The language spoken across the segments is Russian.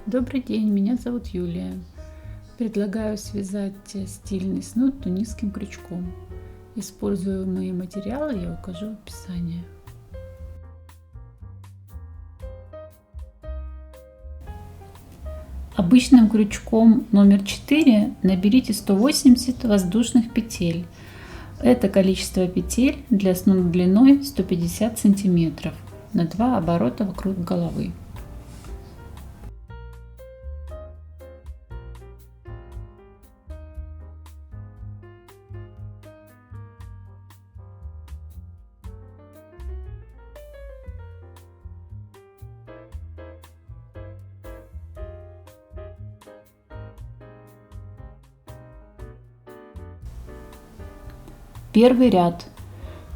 Добрый день, меня зовут Юлия. Предлагаю связать стильный снуд тунисским крючком. Используемые материалы я укажу в описании. Обычным крючком номер 4 наберите 180 воздушных петель. Это количество петель для снуда длиной 150 сантиметров на 2 оборота вокруг головы. Первый ряд.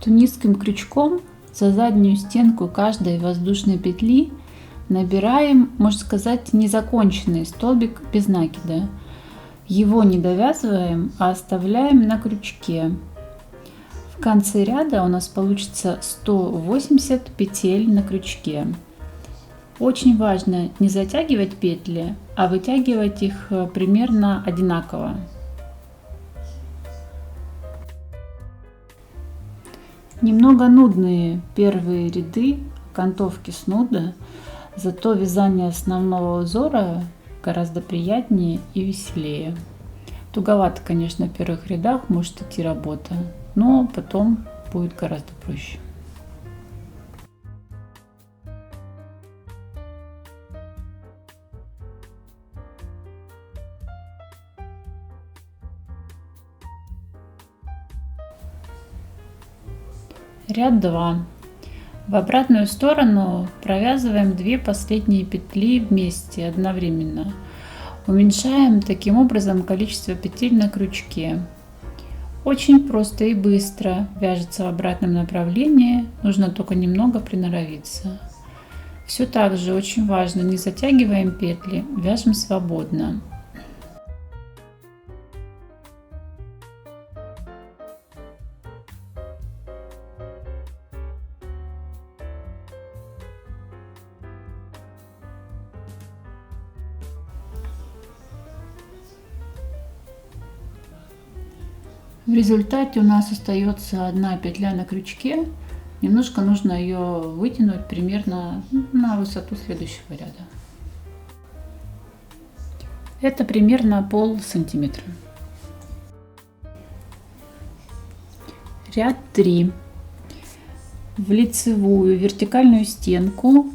Тунисским крючком за заднюю стенку каждой воздушной петли набираем, можно сказать, незаконченный столбик без накида. Его не довязываем, а оставляем на крючке. В конце ряда у нас получится 180 петель на крючке. Очень важно не затягивать петли, а вытягивать их примерно одинаково. Немного нудные первые ряды окантовки снуда, зато вязание основного узора гораздо приятнее и веселее. Туговато, конечно, в первых рядах может идти работа, но потом будет гораздо проще. Ряд 2. В обратную сторону провязываем 2 последние петли вместе одновременно. Уменьшаем таким образом количество петель на крючке. Очень просто и быстро вяжется в обратном направлении, нужно только немного приноровиться. Все так же очень важно, не затягиваем петли, вяжем свободно. В результате у нас остается одна петля на крючке. Немножко нужно ее вытянуть примерно на высоту следующего ряда. Это примерно пол сантиметра. Ряд 3. В лицевую вертикальную стенку,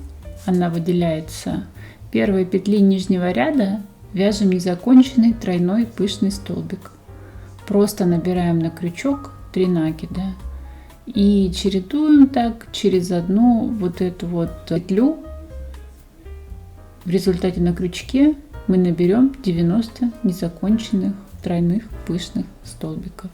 она выделяется, первой петли нижнего ряда вяжем незаконченный тройной пышный столбик. Просто набираем на крючок 3 накида и чередуем так через одну вот эту вот петлю. В результате на крючке мы наберем 90 незаконченных тройных пышных столбиков.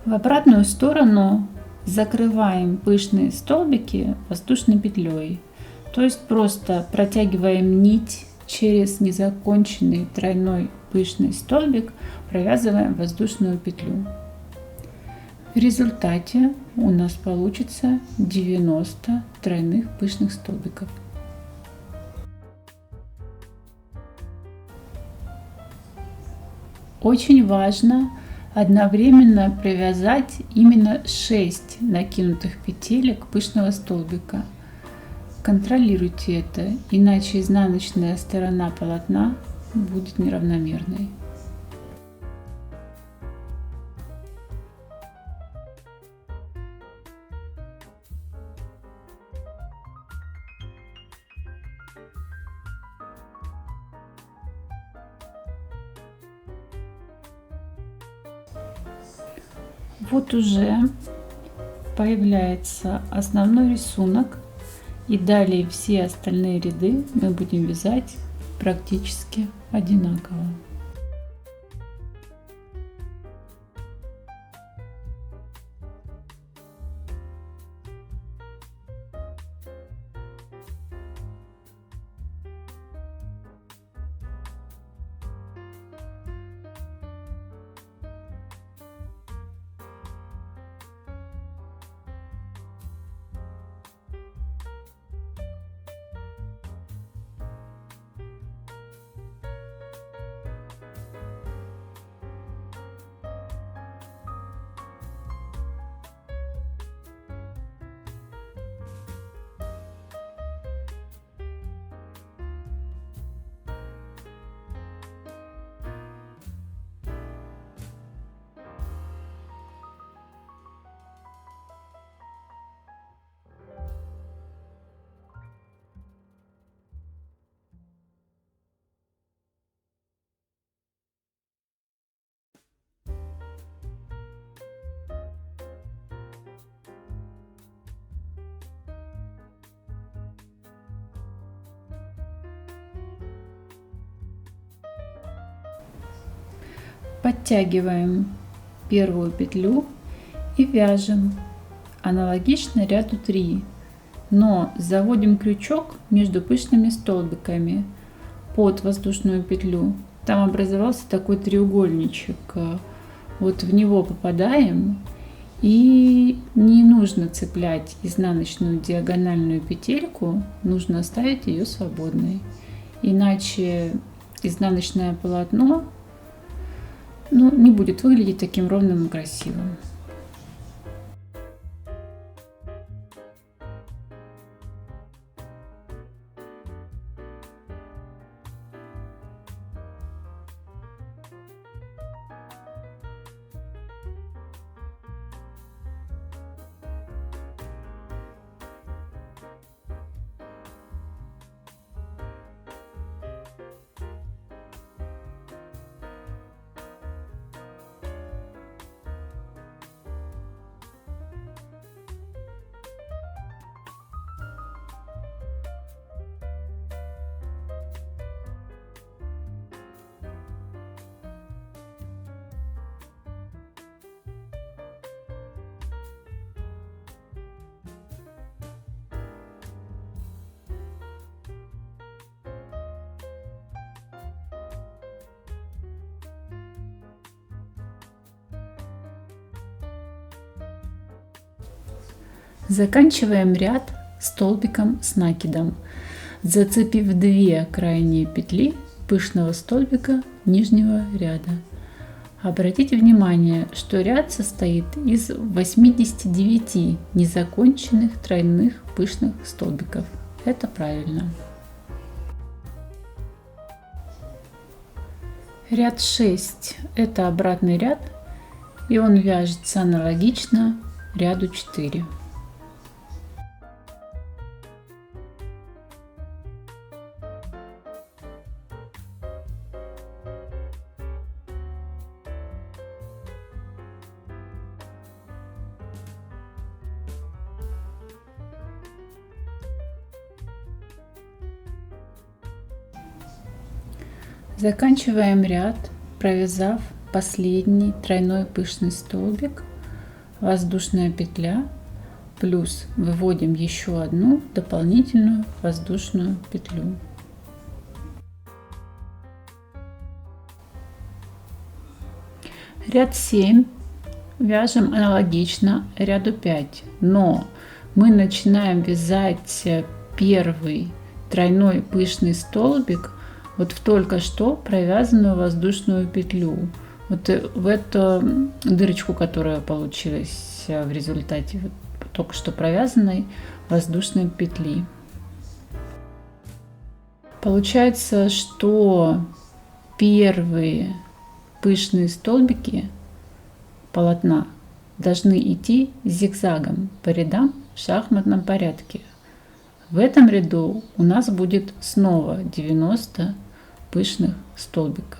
В обратную сторону закрываем пышные столбики воздушной петлей. То есть просто протягиваем нить через незаконченный тройной пышный столбик, провязываем воздушную петлю. В результате у нас получится 90 тройных пышных столбиков. Очень важно одновременно провязать именно 6 накинутых петелек пышного столбика. Контролируйте это, иначе изнаночная сторона полотна будет неравномерной. Вот уже появляется основной рисунок, и далее все остальные ряды мы будем вязать практически одинаково. Подтягиваем первую петлю и вяжем аналогично ряду 3, но заводим крючок между пышными столбиками под воздушную петлю. Там образовался такой треугольничек, вот в него попадаем, и не нужно цеплять изнаночную диагональную петельку, нужно оставить ее свободной, иначе изнаночное полотно не будет выглядеть таким ровным и красивым. Заканчиваем ряд столбиком с накидом, зацепив 2 крайние петли пышного столбика нижнего ряда. Обратите внимание, что ряд состоит из 89 незаконченных тройных пышных столбиков. Это правильно. Ряд 6 – это обратный ряд, и он вяжется аналогично ряду 4. Заканчиваем ряд, провязав последний тройной пышный столбик воздушная петля, плюс выводим еще одну дополнительную воздушную петлю. Ряд 7 вяжем аналогично ряду 5, но мы начинаем вязать первый тройной пышный столбик вот в только что провязанную воздушную петлю, вот в эту дырочку, которая получилась в результате вот только что провязанной воздушной петли. Получается, что первые пышные столбики полотна должны идти зигзагом по рядам в шахматном порядке. В этом ряду у нас будет снова 90 пышных столбиков.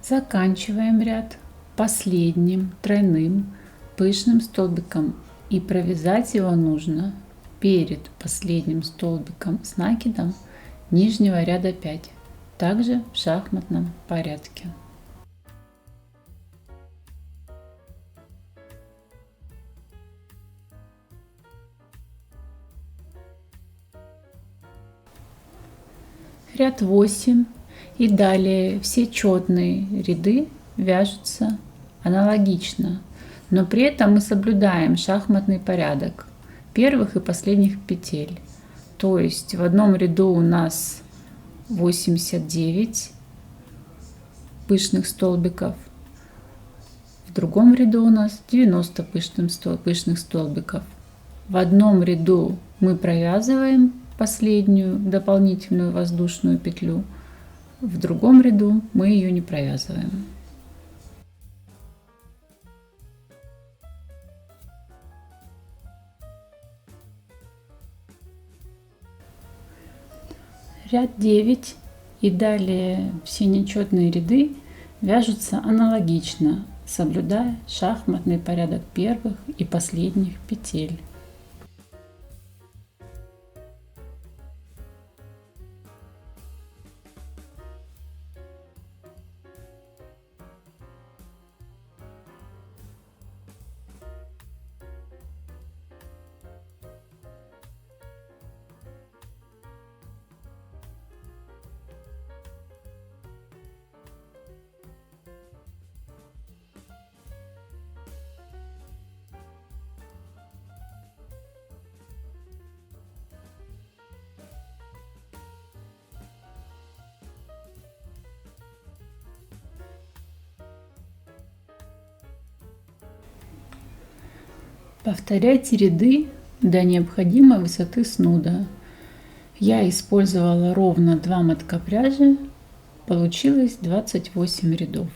Заканчиваем ряд последним тройным пышным столбиком, и провязать его нужно перед последним столбиком с накидом нижнего ряда 5, также в шахматном порядке. Ряд 8 и далее все четные ряды вяжутся аналогично, но при этом мы соблюдаем шахматный порядок первых и последних петель. То есть в одном ряду у нас 89 пышных столбиков, в другом ряду у нас 90 пышных столбиков. В одном ряду мы провязываем последнюю дополнительную воздушную петлю, в другом ряду мы ее не провязываем. Ряд 9 и далее все нечетные ряды вяжутся аналогично, соблюдая шахматный порядок первых и последних петель. Повторяйте ряды до необходимой высоты снуда. Я использовала ровно 2 мотка пряжи, получилось 28 рядов.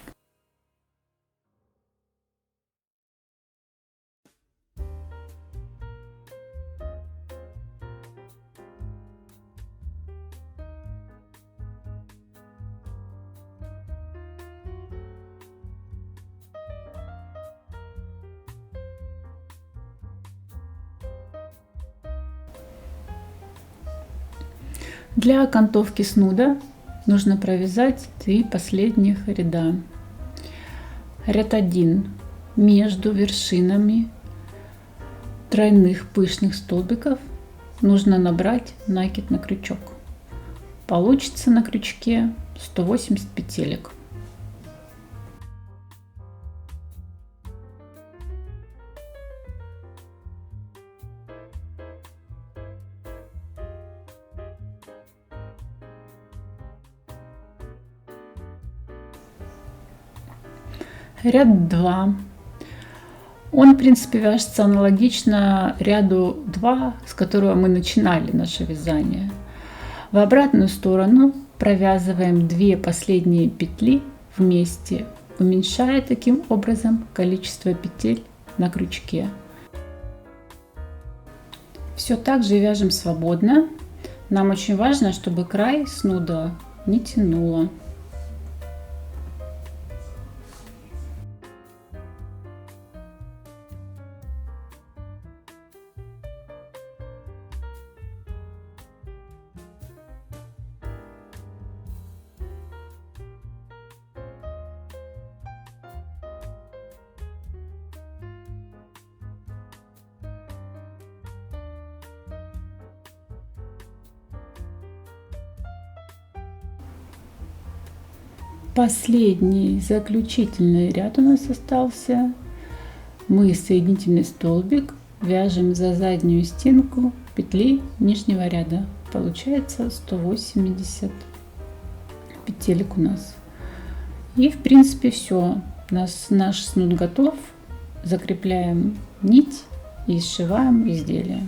Для окантовки снуда нужно провязать 3 последних ряда. Ряд 1 между вершинами тройных пышных столбиков нужно набрать накид на крючок. Получится на крючке 180 петелек. Ряд 2. Он, в принципе, вяжется аналогично ряду 2, с которого мы начинали наше вязание. В обратную сторону провязываем 2 последние петли вместе, уменьшая таким образом количество петель на крючке. Все так же вяжем свободно. Нам очень важно, чтобы край снуда не тянуло. Последний заключительный ряд у нас остался. Мы соединительный столбик вяжем за заднюю стенку петли нижнего ряда. Получается 180 петелек у нас. И в принципе все. Наш снуд готов. Закрепляем нить и сшиваем изделие.